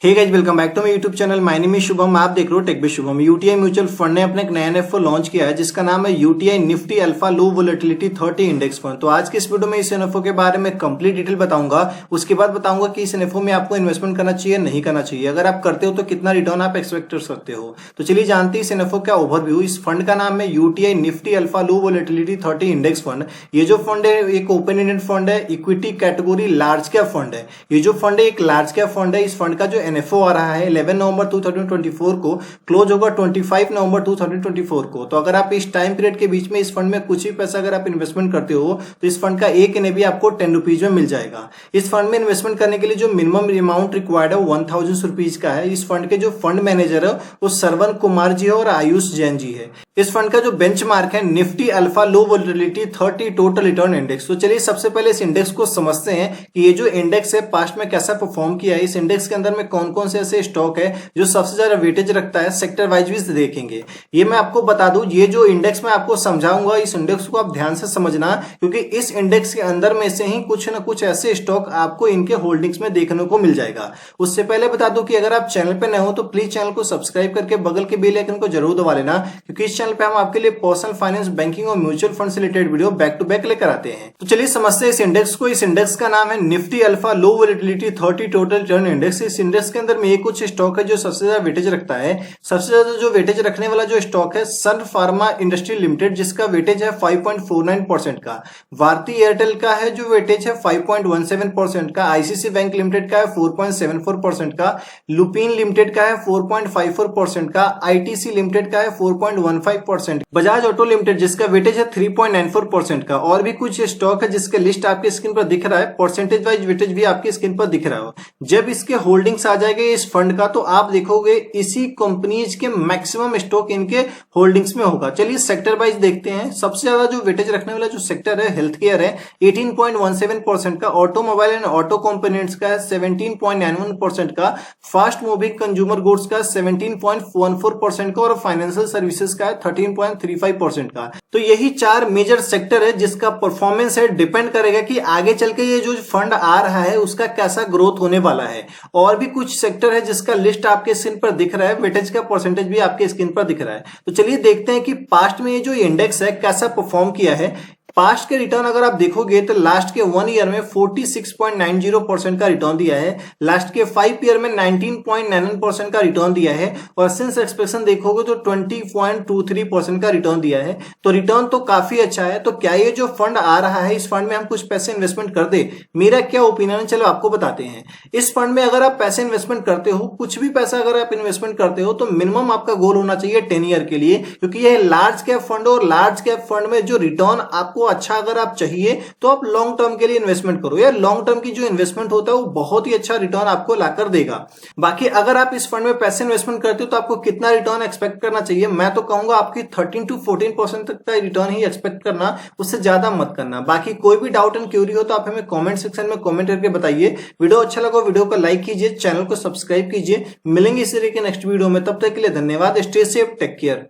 Hey guys, welcome back to my YouTube channel. My name is Shubham. आप देख रहे हो tech with Shubham. UTI mutual fund ने अपने एक नया एनएफओ लॉन्च किया है जिसका नाम है यूटीआई निफ्टी अल्फा लो वोलेटिलिटी 30 इंडेक्स फंड। तो आज के इस वीडियो में इस एनएफओ के बारे में कंप्लीट डिटेल बताऊंगा। उसके बाद बताऊंगा कि इस एनएफओ में आपको इन्वेस्टमेंट करना चाहिए नहीं करना चाहिए। अगर आप करते हो तो कितना रिटर्न आप एक्सपेक्ट कर सकते हो। तो चलिए जानते हैं इस एनएफओ का ओवरव्यू। इस फंड का नाम है यूटीआई निफ्टी अल्फा लो वोलेटिलिटी 30 इंडेक्स फंड। ये जो फंड है एक ओपन एंडेड फंड है, equity category large cap fund है। ये जो फंड है एक लार्ज कैप फंड है। इस फंड का जो एनएफओ आ रहा है 11 नवंबर 2024 को, क्लोज होगा 25 नवंबर 2024 को। तो अगर आप इस टाइम पीरियड के बीच में इस फंड में कुछ भी पैसा अगर आप इन्वेस्टमेंट करते हो तो इस फंड का एक एनएवी आपको 10 रुपीज में मिल जाएगा। इस फंड में इन्वेस्टमेंट करने के लिए जो मिनिमम अमाउंट रिक्वायर्ड है 1000 रुपीज का है। इस फंड के जो फंड मैनेजर है वो श्रवण कुमार जी है और आयुष जैन जी है। इस फंड का जो बेंचमार्क है निफ्टी अल्फा लो वोलेटिलिटी 30 टोटल रिटर्न इंडेक्स। तो चलिए सबसे पहले इस इंडेक्स को समझते हैं कि ये जो इंडेक्स है पास्ट में कैसा परफॉर्म किया है। इस इंडेक्स के अंदर में कौन कौन से ऐसे स्टॉक है जो सबसे ज्यादा वेटेज रखता है, सेक्टर वाइज भी देखेंगे। ये मैं आपको बता दूं, ये जो इंडेक्स मैं आपको समझाऊंगा इस इंडेक्स को आप ध्यान से समझना, क्योंकि इस इंडेक्स के अंदर में से ही कुछ ना कुछ ऐसे स्टॉक आपको इनके होल्डिंग्स में देखने को मिल जाएगा। उससे पहले बता दूं कि अगर आप चैनल पे नए हो तो प्लीज चैनल को सब्सक्राइब करके बगल के बेल आइकन को जरूर दबा लेना, क्योंकि इस चैनल पे हम आपके लिए पर्सनल फाइनेंस, बैंकिंग और म्यूचुअल फंड से related video back to back लेकर आते हैं। तो चलिए समझते हैं इस इंडेक्स को। इस इंडेक्स का नाम है निफ्टी अल्फा लो वोलेटिलिटी 30 टोटल रिटर्न इंडेक्स। इस इंडेक्स के अंदर में ये कुछ स्टॉक है जो सबसे ज्यादा वेटेज रखता है। सबसे ज्यादा जो वेटेज रखने वाला जो स्टॉक है सन फार्मा इंडस्ट्री लिमिटेड, जिसका वेटेज है 5.49% का। भारती एयरटेल का है जो वेटेज है 5.17% का। आईसीसी बैंक लिमिटेड का है 4.74% का। लुपिन लिमिटेड का है 4.54% का। आईटीसी लिमिटेड का है 4.15%। बजाज ऑटो लिमिटेड जिसका वेटेज है 3.94% का। और भी कुछ स्टॉक है जिसका लिस्ट आपके स्क्रीन पर दिख रहा है, परसेंटेज वाइज वेटेज भी आपकी स्क्रीन पर दिख रहा हो। जब इसके होल्डिंग्स आ जाएंगे इस फंड का तो आप देखोगे इसी कंपनीज के मैक्सिमम स्टॉक इनके होल्डिंग्स में होगा। चलिए सेक्टर वाइज देखते हैं। सबसे ज्यादा जो वेटेज रखने वाला जो सेक्टर है हेल्थ केयर है 18.17% का। ऑटोमोबाइल एंड ऑटो कंपोनेंट्स का है 17.91% का। फास्ट मूविंग कंज्यूमर गुड्स का 17.14% का। और फाइनेंशियल सर्विसेज का है 13.35% का। तो यही चार मेजर सेक्टर है जिसका परफॉर्मेंस है डिपेंड करेगा कि आगे चल के ये जो फंड आ रहा है उसका कैसा ग्रोथ होने वाला है। और भी कुछ सेक्टर है जिसका लिस्ट आपके स्क्रीन पर दिख रहा है, वेटेज का परसेंटेज भी आपके स्क्रीन पर दिख रहा है। तो चलिए देखते हैं कि पास्ट में ये जो इंडेक्स है कैसा परफॉर्म किया है। पास्ट के रिटर्न अगर आप देखोगे तो लास्ट के 1 ईयर में 46.90% का रिटर्न दिया है। लास्ट के 5 ईयर में 19.99% का रिटर्न दिया है। और सिंस एक्सपेक्टेशन देखोगे तो 20.23% का रिटर्न दिया है। तो रिटर्न तो काफी अच्छा है। तो क्या ये जो फंड आ रहा है इस फंड में हम कुछ पैसे इन्वेस्टमेंट कर दे? मेरा क्या ओपिनियन है चलो आपको बताते हैं। इस फंड में अगर आप पैसे इन्वेस्टमेंट करते हो, कुछ भी पैसा अगर आप इन्वेस्टमेंट करते हो तो मिनिमम आपका गोल होना चाहिए 10 ईयर के लिए, क्योंकि यह लार्ज कैप फंड और लार्ज कैप फंड में जो रिटर्न आपको अच्छा अगर आप चाहिए तो आप लॉन्ग टर्म के लिए इन्वेस्टमेंट करो। या लॉन्ग टर्म की जो इन्वेस्टमेंट होता है वो बहुत ही अच्छा रिटर्न आपको लाकर देगा। बाकी अगर आप इस फंड में पैसे इन्वेस्टमेंट करते हो तो आपको कितना रिटर्न एक्सपेक्ट करना चाहिए? मैं तो कहूंगा आपकी 13 to 14% तक का रिटर्न ही एक्सपेक्ट करना, उससे ज्यादा मत करना। बाकी कोई भी डाउट एंड क्यूरी हो तो आप हमें कमेंट सेक्शन में कमेंट करके बताइए। वीडियो अच्छा लगा वीडियो को लाइक कीजिए, चैनल को सब्सक्राइब कीजिए। मिलेंगे इस तरह के नेक्स्ट वीडियो में, तब तक के लिए धन्यवाद। Stay safe, take care.